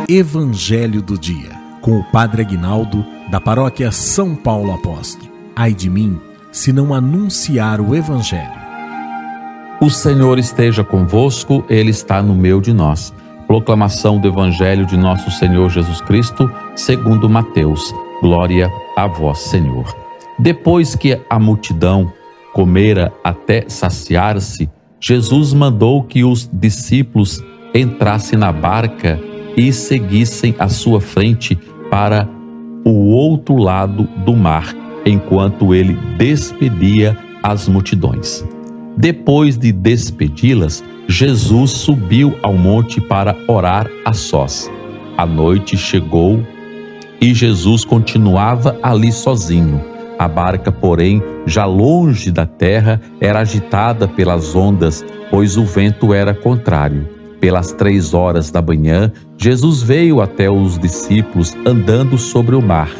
Evangelho do Dia, com o Padre Aguinaldo, da Paróquia São Paulo Apóstolo. Ai de mim, se não anunciar o Evangelho. O Senhor esteja convosco, Ele está no meio de nós. Proclamação do Evangelho de nosso Senhor Jesus Cristo, segundo Mateus. Glória a vós, Senhor. Depois que a multidão comera até saciar-se, Jesus mandou que os discípulos entrassem na barca e seguissem à sua frente para o outro lado do mar, enquanto ele despedia as multidões. Depois de despedi-las, Jesus subiu ao monte para orar a sós. A noite chegou e Jesus continuava ali sozinho. A barca, porém, já longe da terra, era agitada pelas ondas, pois o vento era contrário. Pelas 3 horas da manhã, Jesus veio até os discípulos andando sobre o mar.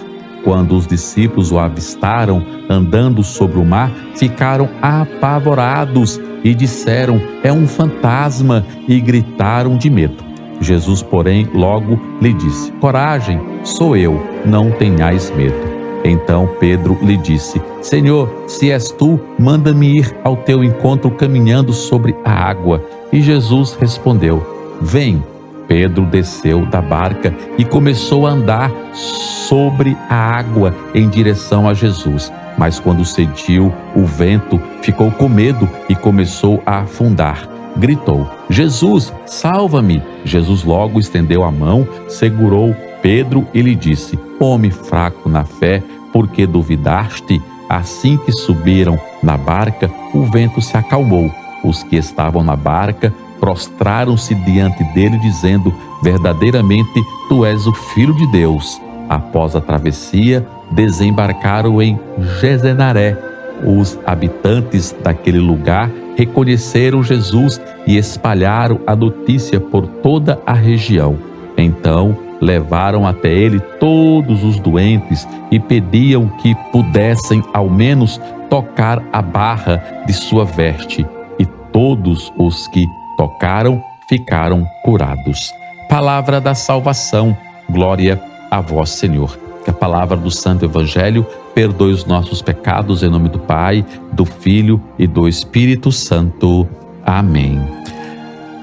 Quando os discípulos o avistaram andando sobre o mar, ficaram apavorados e disseram: "É um fantasma", e gritaram de medo. Jesus, porém, logo lhe disse: "Coragem, sou eu, não tenhais medo." Então Pedro lhe disse: "Senhor, se és tu, manda-me ir ao teu encontro caminhando sobre a água." E Jesus respondeu: "Vem." Pedro desceu da barca e começou a andar sobre a água em direção a Jesus. Mas quando sentiu o vento, ficou com medo e começou a afundar. Gritou: "Jesus, salva-me!" Jesus logo estendeu a mão, segurou Pedro e lhe disse: "Homem fraco na fé, por que duvidaste?" Assim que subiram na barca, o vento se acalmou. Os que estavam na barca prostraram-se diante dele, dizendo: "Verdadeiramente, tu és o Filho de Deus." Após a travessia, desembarcaram em Genesaré. Os habitantes daquele lugar reconheceram Jesus e espalharam a notícia por toda a região. Então, levaram até ele todos os doentes e pediam que pudessem ao menos tocar a barra de sua veste. E todos os que tocaram ficaram curados. Palavra da salvação. Glória a vós, Senhor. Que a palavra do Santo Evangelho perdoe os nossos pecados, em nome do Pai, do Filho e do Espírito Santo. Amém.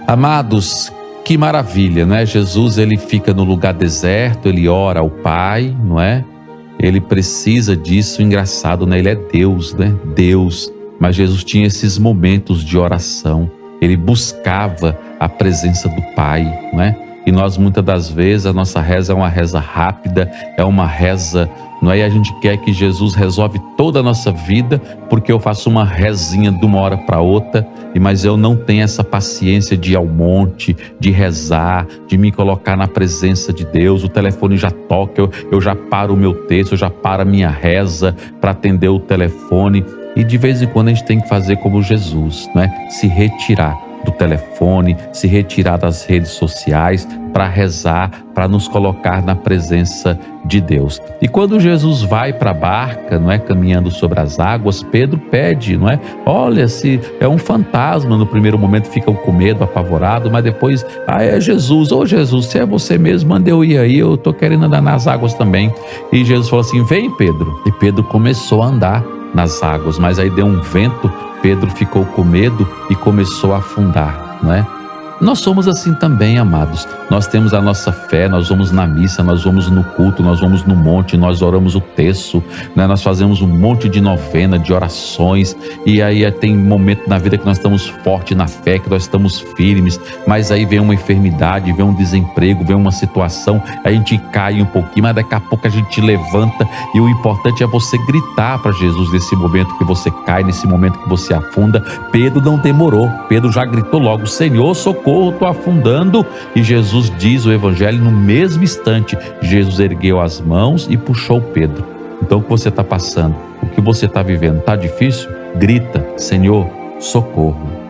Amados, que maravilha, não é? Jesus, ele fica no lugar deserto, ele ora ao Pai, não é? Ele precisa disso, engraçado, né? Ele é Deus, né? Deus. Mas Jesus tinha esses momentos de oração. Ele buscava a presença do Pai, não é? E nós, muitas das vezes, a nossa reza é uma reza rápida, é uma reza, não é? E a gente quer que Jesus resolve toda a nossa vida, porque eu faço uma rezinha de uma hora para outra, mas eu não tenho essa paciência de ir ao monte, de rezar, de me colocar na presença de Deus. O telefone já toca, eu já paro o meu texto, eu já paro a minha reza para atender o telefone. E de vez em quando a gente tem que fazer como Jesus, não é? Se retirar do telefone, se retirar das redes sociais para rezar, para nos colocar na presença de Deus. E quando Jesus vai para a barca, não é, caminhando sobre as águas, Pedro pede, não é? Olha, se é um fantasma. No primeiro momento ficam com medo, apavorado, mas depois, é Jesus. Ô Jesus, se é você mesmo, manda eu ir aí, eu tô querendo andar nas águas também. E Jesus falou assim: "Vem, Pedro." E Pedro começou a andar nas águas, mas aí deu um vento, Pedro ficou com medo e começou a afundar, não é? Nós somos assim também, amados. Nós temos a nossa fé, nós vamos na missa, nós vamos no culto, nós vamos no monte, nós oramos o terço, né? Nós fazemos um monte de novena, de orações, e aí tem momento na vida que nós estamos fortes na fé, que nós estamos firmes, mas aí vem uma enfermidade, vem um desemprego, vem uma situação, a gente cai um pouquinho, mas daqui a pouco a gente levanta, e o importante é você gritar para Jesus nesse momento que você cai, nesse momento que você afunda. Pedro não demorou, Pedro já gritou logo: "Senhor, socorro, estou afundando." E Jesus diz o Evangelho, no mesmo instante, Jesus ergueu as mãos e puxou Pedro. Então, o que você está passando? O que você está vivendo? Está difícil? Grita: "Senhor, socorro."